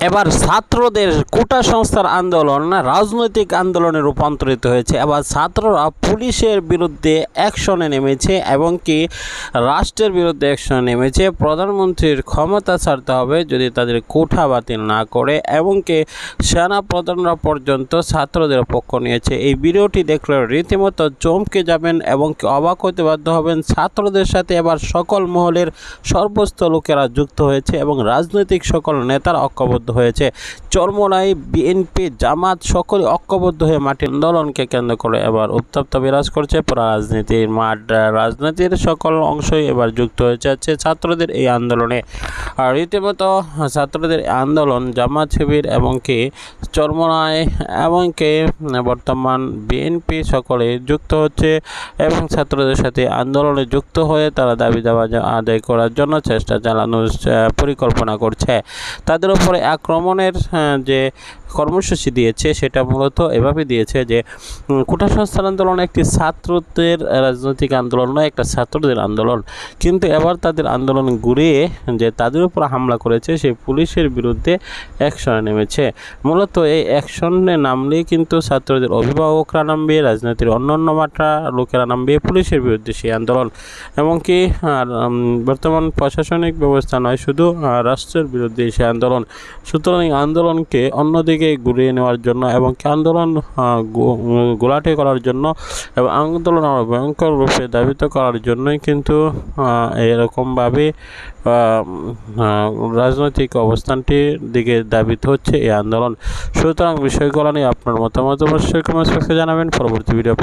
এবার ছাত্রদের কোটা সংস্কার আন্দোলন রাজনৈতিক আন্দোলনে রূপান্তরিত হয়েছে। এবার ছাত্ররা পুলিশের বিরুদ্ধে অ্যাকশনে নেমেছে এবং কি রাষ্ট্রের বিরুদ্ধে অ্যাকশনে নেমেছে। প্রধানমন্ত্রীর ক্ষমতা ছাড়তে হবে যদি তাদের কোটা বাতিল না করে, এবং কি সেনা প্রধানরা পর্যন্ত ছাত্রদের পক্ষ নিয়েছে। এই ভিডিওটি দেখলে রীতিমতো চমকে যাবেন এবং কি অবাক হতে বাধ্য হবেন। ছাত্রদের সাথে এবার সকল মহলের সর্বস্ত লোকেরা যুক্ত হয়েছে এবং রাজনৈতিক সকল নেতারা ঐক্যবদ্ধ হয়েছে। চরমোনাই, বিএনপি, জামাত সকলে ঐক্যবদ্ধ হয়ে মাটি আন্দোলনকে কেন্দ্র করে এবার উত্তপ্ত বিরাজ করছে পুরা রাজনীতির মাঠ। রাজনীতির সকল অংশই এবার যুক্ত হয়ে যাচ্ছে ছাত্রদের এই আন্দোলনে। আর রীতিমতো ছাত্রদের আন্দোলন জামাত শিবির এবং কি চরমোনাই এবং কি বর্তমান বিএনপি সকলে যুক্ত হচ্ছে এবং ছাত্রদের সাথে আন্দোলনে যুক্ত হয়ে তারা দাবি দাওয়া আদায় করার জন্য চেষ্টা চালানোর পরিকল্পনা করছে। তাদের উপরে আক্রমণের যে কর্মসূচি দিয়েছে সেটা মূলত এভাবে দিয়েছে যে কোটা সংস্কার আন্দোলন একটি ছাত্রদের রাজনৈতিক আন্দোলন নয়, একটা ছাত্রদের আন্দোলন। কিন্তু এবার তাদের আন্দোলন ঘুরিয়ে যে তাদের উপর হামলা করেছে সেই পুলিশের বিরুদ্ধে অ্যাকশনে নেমেছে। মূলত এই অ্যাকশনে নামলেই কিন্তু ছাত্রদের অভিভাবকরা নামবে, রাজনীতির অন্যান্য মাত্রা লোকেরা নামবে পুলিশের বিরুদ্ধে সেই আন্দোলন। এমনকি বর্তমান প্রশাসনিক ব্যবস্থা নয়, শুধু রাষ্ট্রের বিরুদ্ধে সেই আন্দোলন। সুতরাং আন্দোলনকে অন্যদিকে ঘুরিয়ে নেওয়ার জন্য এবং আন্দোলন গোলাটে করার জন্য এবং আন্দোলন আরও ভয়ঙ্কর রূপে ধাবিত করার জন্যই কিন্তু এরকমভাবে রাজনৈতিক অবস্থানটির দিকে ধাবিত হচ্ছে এই আন্দোলন। সুতরাং বিষয়গুলো নিয়ে আপনার মতামত অবশ্যই কমেন্ট বক্সে জানাবেন। পরবর্তী ভিডিও